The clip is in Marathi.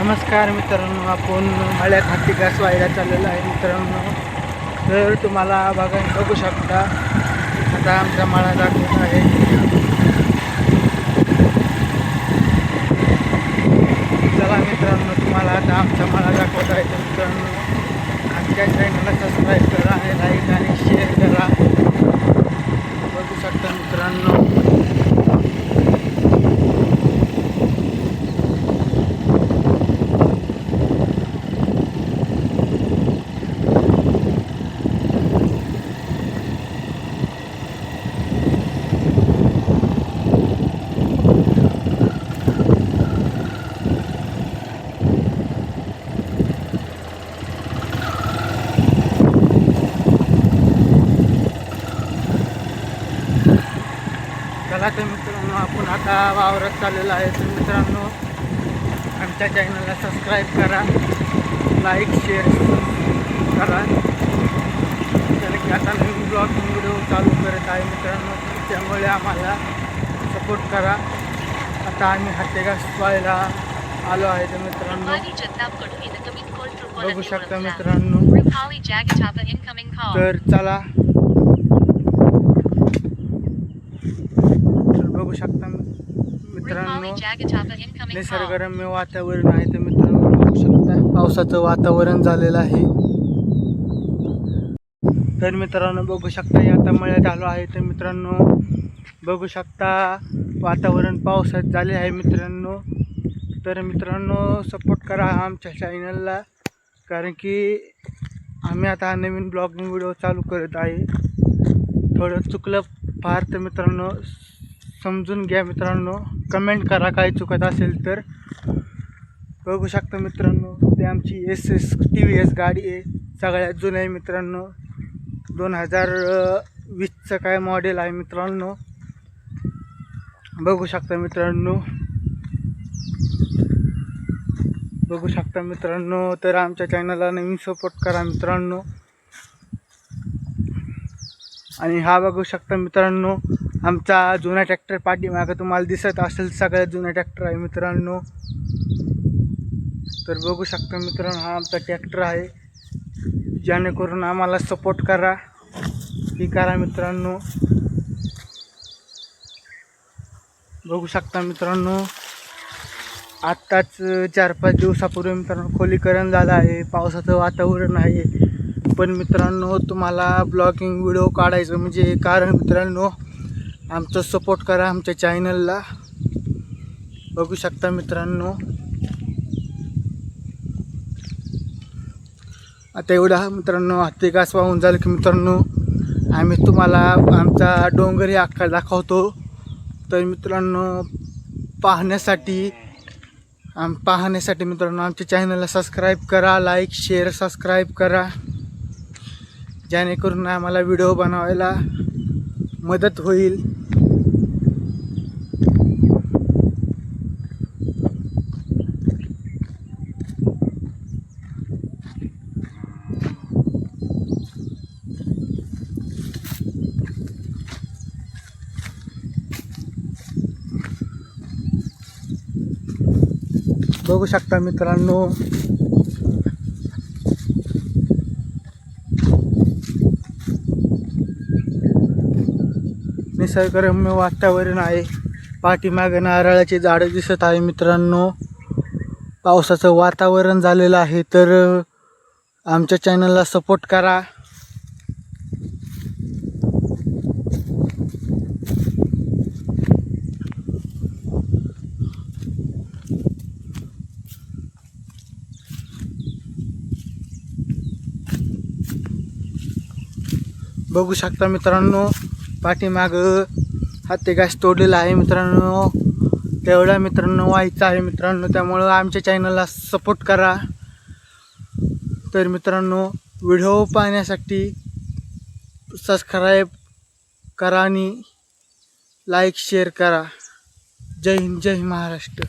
नमस्कार मित्रांनो, आपण मळ्यात हत्ती घास व्हायला चाललेला आहे मित्रांनो. तर तुम्हाला बघू शकता आता आमचा मळा दाखवत आहे. चला मित्रांनो, तुम्हाला आता आमचा मळा दाखवत आहे. तर मित्रांनो, आमच्या चॅनलला सबस्क्राईब करा आणि लाईक आणि शेअर करा. बघू शकता मित्रांनो, चला तर मित्रांनो, आपण आता वावरात चाललेला आहे. तर मित्रांनो, आमच्या चॅनलला सबस्क्राईब करा, लाईक शेअर करा. कारण की आता नवीन ब्लॉगिंग व्हिडिओ चालू करत आहे मित्रांनो, त्यामुळे आम्हाला सपोर्ट करा. आता आम्ही हत्ती घास व्हायला आलो आहे. तर मित्रांनो, बघू शकता मित्रांनो. तर चला, बघू शकता मित्रांनो, निसर्गरम्य वातावरण आहे. तर मित्रांनो, बघू शकता पावसाचं वातावरण झालेलं आहे. तर मित्रांनो, बघू शकता आता मळ्यात आलो आहे. तर मित्रांनो, बघू शकता वातावरण पावसात झाले आहे मित्रांनो. तर मित्रांनो, सपोर्ट करा आमच्या चॅनलला, कारण की आम्ही आता नवीन ब्लॉगिंग व्हिडिओ चालू करत आहे. थोडं चुकलं फार तर मित्रांनो समजून घ्या मित्रांनो. कमेंट करा काही चुकत असेल तर. बघू शकता मित्रांनो, ते आमची TVS गाडी आहे, सगळ्यात जुनी आहे मित्रांनो. 2020चं काय मॉडेल आहे मित्रांनो. बघू शकता मित्रांनो, बघू शकता मित्रांनो. तर आमच्या चॅनलला नवीन सपोर्ट करा मित्रांनो. आणि हा बघू शकता मित्रांनो, आमचा जुना ट्रॅक्टर पाठीमागं तुम्हाला दिसत असेल, सगळ्यात जुना ट्रॅक्टर आहे मित्रांनो. तर बघू शकता मित्रांनो, हा आमचा ट्रॅक्टर आहे. जेणेकरून आम्हाला सपोर्ट करा, ही करा मित्रांनो. बघू शकता मित्रांनो, आत्ताच 4-5 दिवसापूर्वी मित्रांनो खोलीकरण झालं आहे. पावसाचं वातावरण आहे. पण मित्रांनो, तुम्हाला ब्लॉगिंग व्हिडिओ काढायचं म्हणजे कारण मित्रांनो, आमचं सपोर्ट करा आमच्या चॅनलला. बघू शकता मित्रांनो, आता एवढा मित्रांनो हत्ती घास वाहून झालं की मित्रांनो, आम्ही तुम्हाला आमचा डोंगरही अख्खा दाखवतो. तर मित्रांनो, पाहण्यासाठी मित्रांनो आमच्या चॅनलला सबस्क्राईब करा, लाईक शेअर सबस्क्राईब करा, जेणेकरून आम्हाला व्हिडिओ बनवायला मदत होईल. बघू शकता मित्रांनो, निसर्गरम्य वातावरण आहे. पाठीमागे नारळाची झाडं दिसत आहे मित्रांनो. पावसाचं वातावरण झालेलं आहे. तर आमच्या चॅनलला सपोर्ट करा. बघू शकता मित्रांनो, पाठीमागं हत्ती घास तोडलेला आहे मित्रांनो. तेवढा मित्रांनो व्हायचं आहे मित्रांनो, त्यामुळं आमच्या चॅनलला सपोर्ट करा. तर मित्रांनो, व्हिडिओ पाहण्यासाठी सबस्क्राईब करा आणि लाईक शेअर करा. जय हिंद, जय महाराष्ट्र.